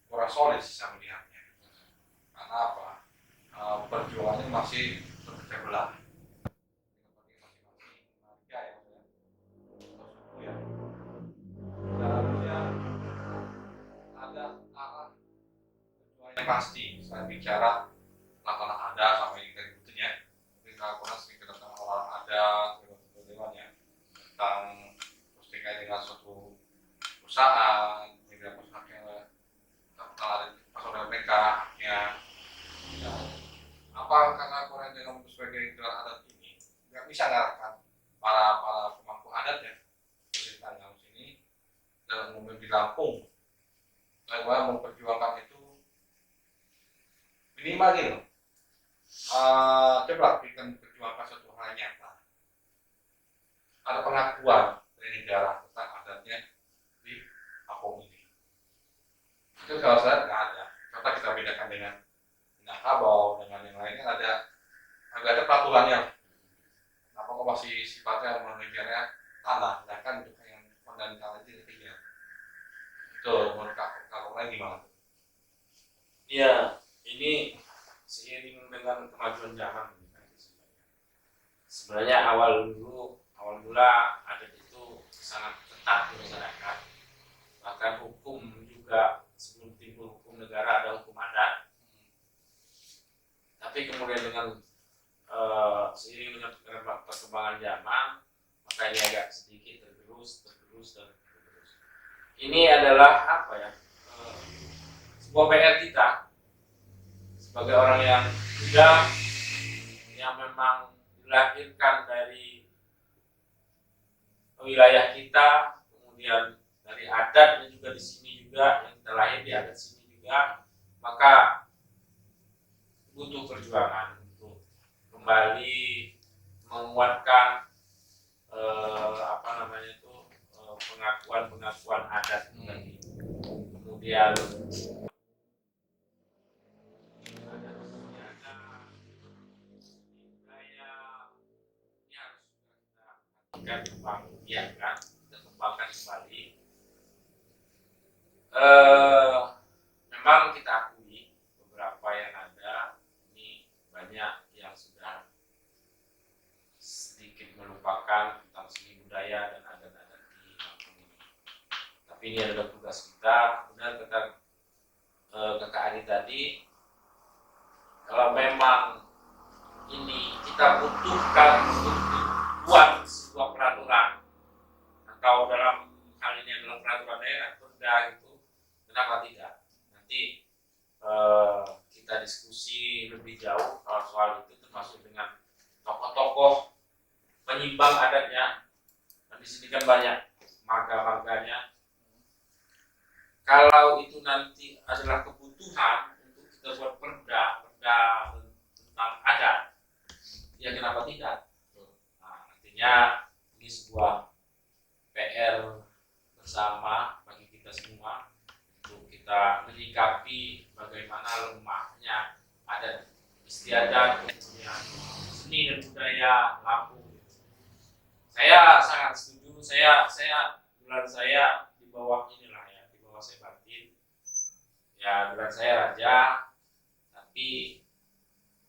kurang solid sih saya melihatnya. Karena apa? Perjuangannya masih berpecah belah. Seharusnya ada arah perjuangan yang pasti. Saya bicara latar ada sampai yang dari ya. Mungkin kalau pernah sering kedatangan orang ada dewan ya tentang terus terkait dengan suatu perusahaan, tidak haknya pasal mereka haknya. Ya, apa karena orang yang sebagai gelar adat ini nggak bisa ngarahkan para pemangku adat ya di Tanggamus ini dalam momen di Lampung bahwa memperjuangkan itu minimal gitu. Coba kita memperjuangkan suatu hal nyata. Ada pengakuan dari negara tentang adatnya di Lampung ini. Itu kalau saya nggak ada. Karena kita bedakan dengan Minangkabau dengan yang lainnya agak ada peraturannya. Kenapa kok masih sifatnya mengejarnya tanah, sedangkan untuk yang fundamental itu tidak. Itu menurut kakak lain gimana? Iya, ini seiring dengan kemajuan zaman. Sebenarnya awal mula adat itu sangat ketat di masyarakat. Bahkan hukum juga sebelum timbul hukum negara ada hukum adat. Tapi kemudian dengan seiring dengan perkembangan zaman, maka ini agak sedikit tergerus. Ini adalah apa ya? Sebuah PR kita sebagai orang yang muda yang memang dilahirkan dari wilayah kita, kemudian dari adat dan juga di sini juga yang terlahir di adat sini juga, maka butuh perjuangan untuk kembali menguatkan pengakuan adat tadi. Kemudian kita kembangkan kembali. Memang kita akui Tapi ini adalah tugas kita. Benar kata Kakak Adi tadi, kalau memang ini kita butuhkan untuk buat sebuah peraturan atau dalam hal ini adalah peraturan daerah perda gitu, kenapa tidak? Nanti kita diskusi lebih jauh soal itu, termasuk dengan tokoh-tokoh penyimbang adatnya. Dan di sini kan banyak marga-marganya. Kalau itu nanti adalah kebutuhan untuk kita buat perda tentang adat, ya kenapa tidak? Nah, artinya ini sebuah PR bersama bagi kita semua untuk kita menyikapi bagaimana lemahnya adat istiadat, kemudian seni dan budaya Lampung. Saya sangat setuju. Gelar saya di bawah inilah ya, di bawah saya batin. Ya, gelar saya raja, tapi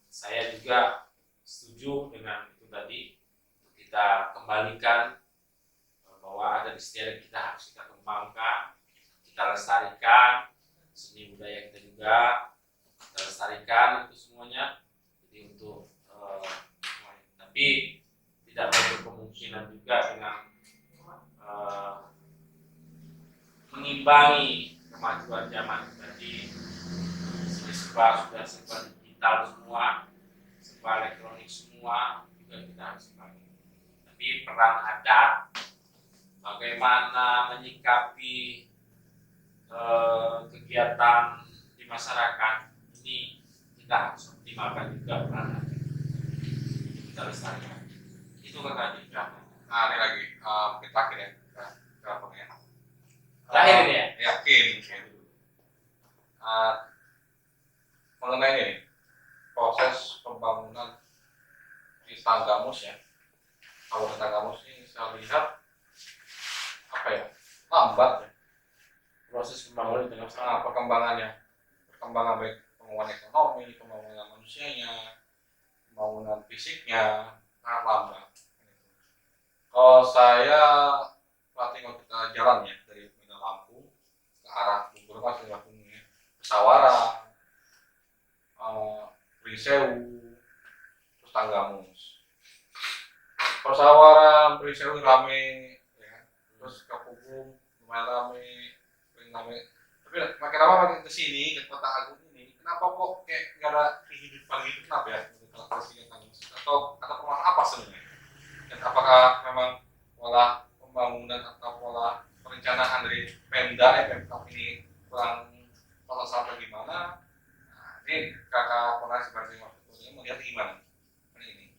saya juga setuju dengan itu tadi, untuk kita kembalikan bahwa adat istiadat kita harus kita kembangkan, kita lestarikan, seni budaya kita juga kita lestarikan, itu semuanya. Jadi untuk tapi tidak menutup kemungkinan juga dengan mengimbangi kemajuan zaman tadi. Sudah serba digital semua, serba elektronik semua, juga kita harus imbangi. Tapi peran adat, bagaimana menyikapi kegiatan di masyarakat ini, kita harus optimalkan juga peran adat. Kita lestarikan. Itu kan tadi. Nah, ini lagi mungkin terakhir ya, berapa ya? Terakhir ini ya? Yakin. Mengenai ini, proses pembangunan di Tanggamus ya, Kabupaten Tanggamus ini saya lihat apa ya, lambat ya Proses pembangunan dengan perkembangan baik pembangunan ekonomi, pembangunan manusianya, pembangunan fisiknya sangat lambat. Kalau saya pelatih kalau kita jalan ya dari Medan Lampung ke arah Bogor masih Lampung ya, Pesawara, Pringsewu, terus Tanggamus. Pesawara, Pringsewu rame, ya, terus Kapugung lumayan rame, tapi makin lama makin kesini ke Kota Agung ini, kenapa kok kayak nggak ada kehidupan gitu, kenapa ya? Atau permasalahan apa sebenarnya? Dan apakah memang pola pembangunan atau pola perencanaan dari Pemkab ini kurang sampai gimana? Nah, ini kakak pernah sebagai waktu melihat gimana? Ini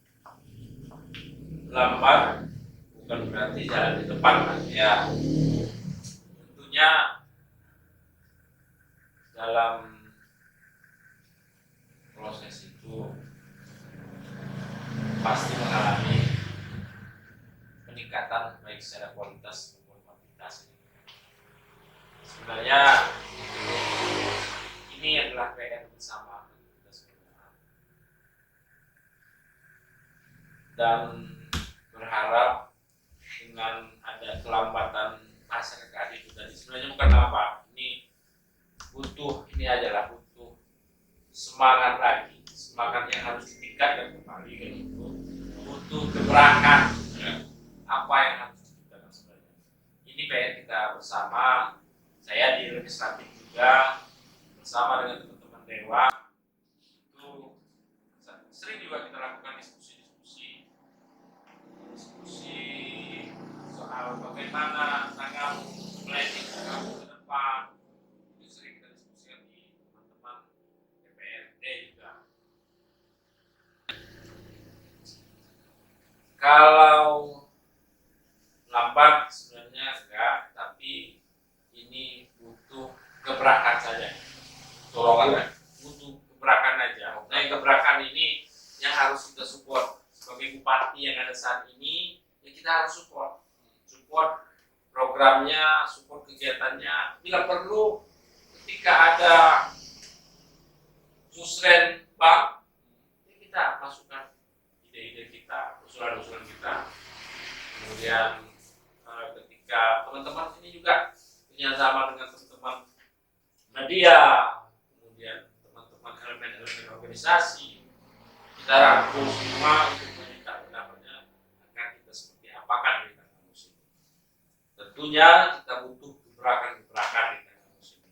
lambat bukan berarti jalan di depan kan? Ya, tentunya dalam proses itu pasti mengalami peningkatan baik secara kualitas maupun kuantitas. Sebenarnya ini adalah PR bersama kita semua, dan berharap dengan ada kelambatan masa kekali itu tadi, sebenarnya bukan lambat, ini butuh, ini adalah butuh semangat lagi, semangat yang harus ditingkatkan kembali kan, itu butuh gebrakan ya. Apa yang harus dilakukan sebenarnya ini PR kita bersama. Saya di legislatif juga bersama dengan teman-teman dewan itu sering juga kita lakukan diskusi soal bagaimana Tanggamus planning Tanggamus ke depan. Itu sering kita diskusikan di teman-teman DPRD juga. Kalau lambat sebenarnya enggak, tapi ini butuh gebrakan saja, dorongan, butuh gebrakan aja. Nah, yang gebrakan ini yang harus kita support sebagai bupati yang ada saat ini, ya kita harus support programnya, support kegiatannya. Bila perlu, ketika ada musren bank, ya kita masukkan ide-ide kita, usulan-usulan kita. Kemudian ketika teman-teman ini juga kerjasama dengan teman-teman media, kemudian teman-teman elemen-elemen organisasi, kita rangkul semua untuk meminta pendapatnya agar kita seperti apakan di tengah musim. Tentunya kita butuh gebrakan-gebrakan di tengah musim.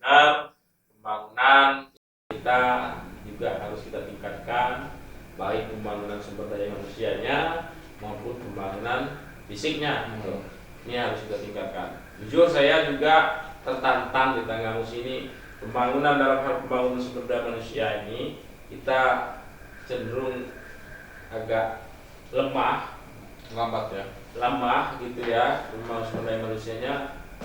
Benar, pembangunan kita juga harus kita tingkatkan, baik pembangunan sumber daya manusianya maupun pembangunan fisiknya. Ini harus kita tingkatkan. Jujur saya juga tertantang di tengah musim ini pembangunan dalam hal pembangunan sumber daya manusia ini kita cenderung agak lemah, lambat gitu ya. Pembangunan sumber daya manusianya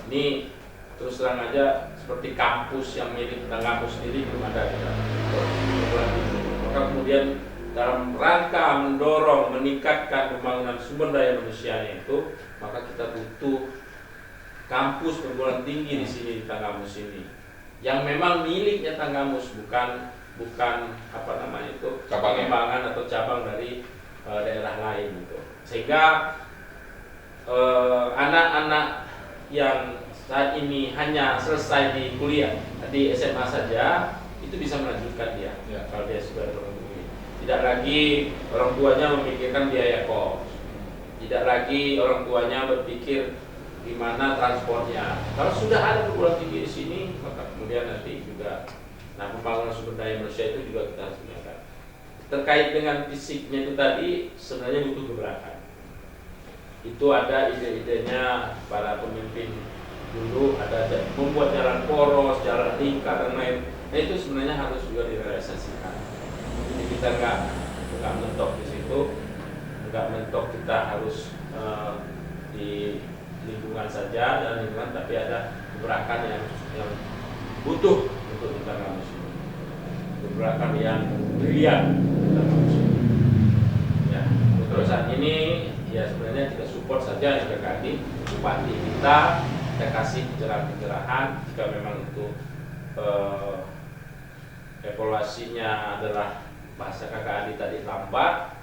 ini terus terang aja seperti kampus yang milik kampus sendiri belum ada kita. Maka kemudian dalam rangka mendorong meningkatkan pembangunan sumber daya manusianya itu, maka kita butuh kampus perguruan tinggi di sini di Tanggamus ini, yang memang miliknya Tanggamus, bukan apa namanya itu pengembangan atau cabang dari daerah lain gitu. Sehingga anak-anak yang saat ini hanya selesai di kuliah di SMA saja itu bisa melanjutkan dia kalau dia sudah berumur. Tidak lagi orang tuanya memikirkan biaya kos, tidak lagi orang tuanya berpikir gimana transportnya. Kalau sudah ada perguruan tinggi di sini, maka kemudian nanti juga, nah pembangunan sumber daya manusia itu juga kita harus gunakan. Terkait dengan fisiknya itu tadi, sebenarnya butuh gebrakan. Itu ada ide-idenya para pemimpin dulu, ada membuat jalan poros, jalan lingkar dan lain. Nah itu sebenarnya harus juga direalisasikan. Jadi kita nggak mentok di situ, nggak mentok kita harus di lingkungan saja dan lingkungan, tapi ada gebrakan yang butuh untuk kita musim, gebrakan yang brilian kita musim. Ya, untuk saat ini ya sebenarnya kita support saja SPKD, bupati kita kasih pencerahan-pencerahan jika memang untuk evaluasinya adalah bahasa kakak adik tadi lambat,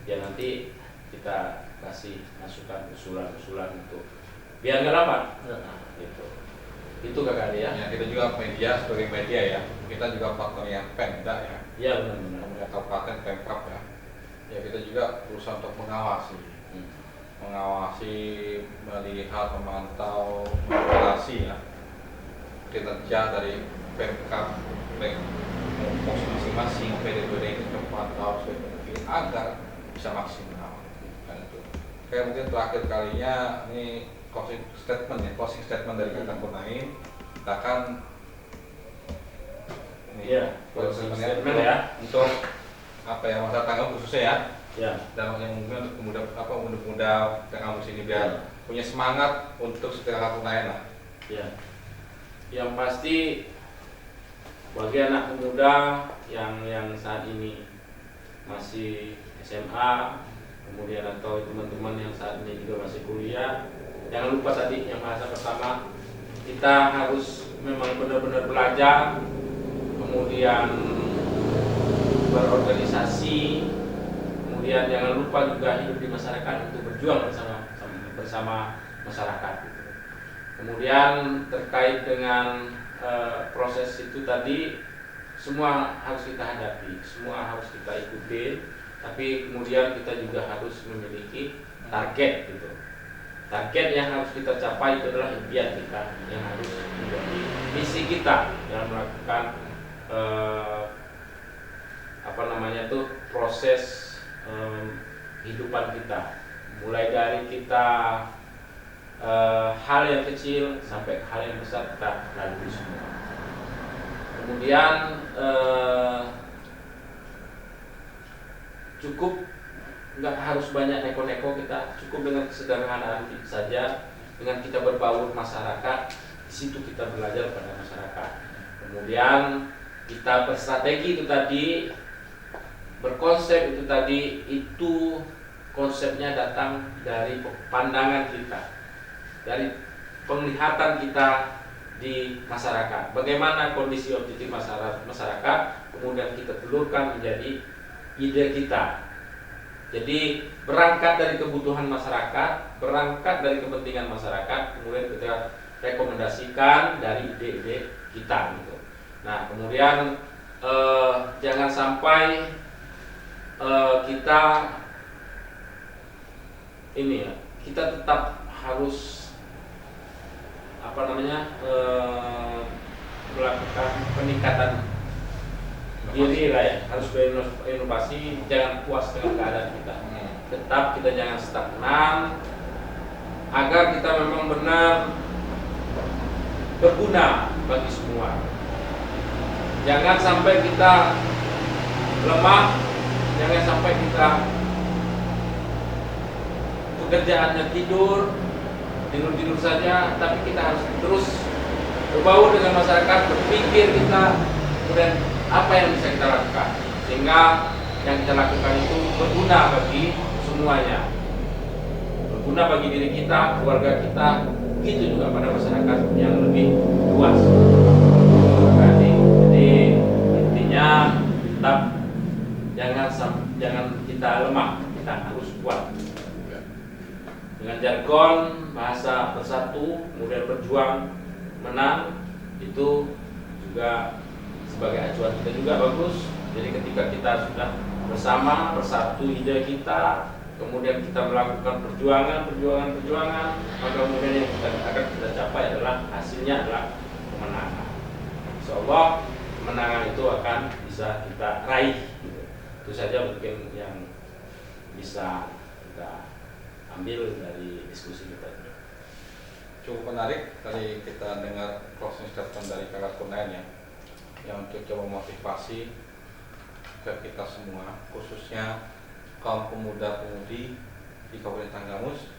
ya nanti kita kasih masukan usulan-usulan untuk biar nggak lambat. Gitu. Itu kakak adik ya. Ya. Kita juga media, sebagai media ya, kita juga partnernya Pemda ya. Iya benar-benar. Pemerintah Kabupaten Pemkab ya. Ya kita juga berusaha untuk mengawasi, melihat, memantau, mengevaluasi ya kinerja dari Pemkab, masing-masing PD-PD itu terpantau agar bisa maksimal. Oke, mungkin terakhir kalinya ini closing statement dari Kakak Kurnain. Kita akan closing statement ya untuk apa ya, masa tanggap khususnya ya. Ya. Dan yang mungkin untuk muda-muda kampus ini biar punya semangat untuk setia Kakak Kurnain lah. Ya. Yang pasti bagi anak muda yang saat ini masih SMA, kemudian atau teman-teman yang saat ini juga masih kuliah, jangan lupa tadi yang bahasa pertama, kita harus memang benar-benar belajar, kemudian berorganisasi, kemudian jangan lupa juga hidup di masyarakat untuk berjuang bersama masyarakat. Kemudian terkait dengan proses itu tadi, semua harus kita hadapi, semua harus kita ikuti, tapi kemudian kita juga harus memiliki target gitu. Target yang harus kita capai itu adalah impian kita, yang harus menjadi misi kita dalam melakukan proses kehidupan kita, mulai dari kita hal yang kecil sampai hal yang besar kita lalui semua. Kemudian cukup, nggak harus banyak neko-neko, kita cukup dengan kesederhanaan kita saja, dengan kita berbaur masyarakat, di situ kita belajar pada masyarakat. Kemudian kita berstrategi itu tadi, berkonsep itu tadi, itu konsepnya datang dari pandangan kita, dari penglihatan kita di masyarakat. Bagaimana kondisi objektif masyarakat, kemudian kita telurkan menjadi ide kita. Jadi berangkat dari kebutuhan masyarakat, berangkat dari kepentingan masyarakat, kemudian kita rekomendasikan dari ide-ide kita gitu. Nah kemudian jangan sampai kita ini ya, kita tetap harus melakukan peningkatan diri lah ya, harus berinovasi, jangan puas dengan keadaan kita. Tetap kita jangan stagnan, agar kita memang benar berguna bagi semua. Jangan sampai kita lemah, jangan sampai kita pekerjaannya tidur saja, tapi kita harus terus berbaur dengan masyarakat, berpikir kita, kemudian apa yang bisa kita lakukan sehingga yang kita lakukan itu berguna bagi semuanya, berguna bagi diri kita, keluarga kita, begitu juga pada masyarakat yang lebih luas. Jadi intinya tetap jangan kita lemah, kita harus kuat. Dengan jargon bahasa bersatu, kemudian berjuang menang, itu juga sebagai acuan kita juga bagus. Jadi ketika kita sudah bersama, bersatu ide kita, kemudian kita melakukan perjuangan, maka kemudian yang akan kita capai adalah hasilnya adalah kemenangan. Insyaallah kemenangan itu akan bisa kita raih. Itu saja mungkin yang bisa kita ambil dari diskusi kita ini. Cukup menarik tadi kita dengar closing statement dari Kakak Kurnaen ya, yang untuk coba motivasi ke kita semua, khususnya kaum pemuda-pemudi di Kabupaten Tanggamus,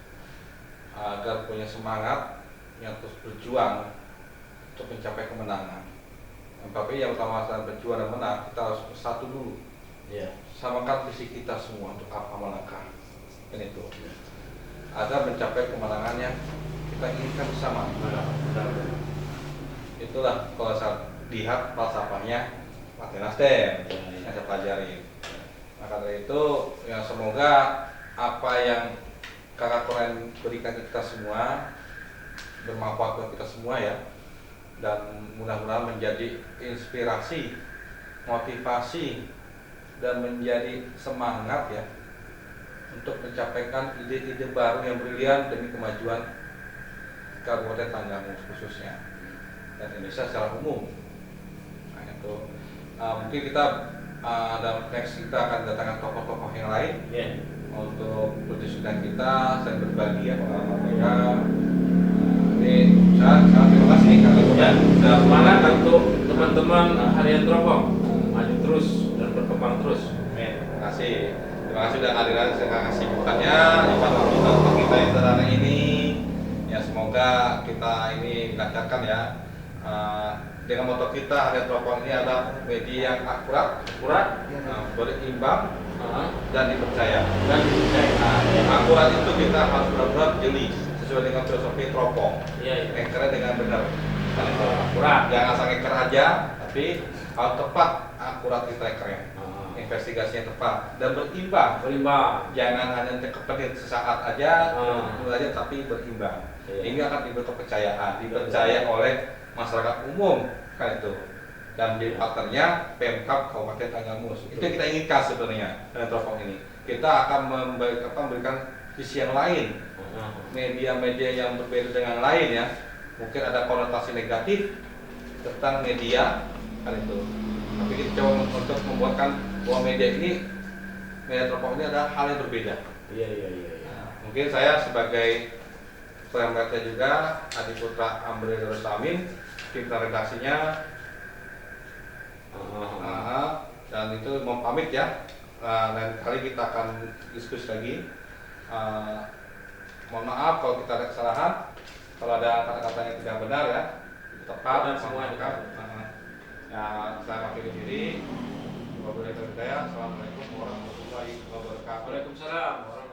agar punya semangat yang terus berjuang untuk mencapai kemenangan. Tapi yang utama saat berjuang dan menang, kita harus bersatu dulu. Samakan visi kita semua untuk apa melangkah, dan itu agar mencapai kemenangan yang kita inginkan bersama. Itulah kalau saya lihat falsafahnya Partai Nasdem yang saya pelajari. Maka dari itu ya semoga apa yang Kakak Kurnaen berikan ke kita semua bermanfaat buat kita semua ya, dan mudah-mudahan menjadi inspirasi, motivasi, dan menjadi semangat ya untuk mencapaikan ide-ide baru yang brilian demi kemajuan Kabupaten Tanggamus khususnya dan Indonesia secara umum. Nah itu mungkin kita dalam next kita akan datangkan tokoh-tokoh yang lain untuk berdiskusi dengan kita, saya berbagi ya pengalaman mereka. Ini saya terima kasih Kang Kurnaen. Dan semangat untuk teman-teman harian Teropong, maju terus dan berkembang terus. Terima kasih. Terima kasih sudah kehadiran, saya kasih bukannya untuk kita yang sederhana ini. Ya semoga kita ini dilancarkan ya. Dengan moto kita harian Teropong ini adalah media yang akurat, berimbang, dan dipercaya. Akurat itu kita harus benar-benar jeli sesuai dengan filosofi Teropong. Anchornya dengan benar. Akurat, jangan asal anchor aja, tapi harus tepat akurat di trackernya. Investigasinya tepat dan berimbang. Jangan hanya kepentingan sesaat aja, tapi berimbang. Ini akan diberi kepercayaan, dipercaya oleh masyarakat umum kan itu. Dan di partnernya Pemkab Kabupaten Tanggamus. Itu yang kita inginkan sebenarnya dengan Teropong ini. Kita akan memberikan visi yang lain, media-media yang berbeda dengan lain ya. Mungkin ada konotasi negatif tentang media kan itu. Tapi kita coba untuk membuatkan bahwa media Teropong ini adalah hal yang berbeda. Mungkin saya sebagai pemerintah juga Adi Putra Amri Darussamin, tim redaksinya, dan itu mau pamit ya. Lain kali kita akan diskusi lagi. Mohon maaf kalau kita ada kesalahan, kalau ada kata-kata yang tidak benar ya, tepat dan semua juga. Ya, saya akhiri diri. Wabillahi taufiq hidayah. Assalamualaikum warahmatullahi wabarakatuh. Waalaikumsalam.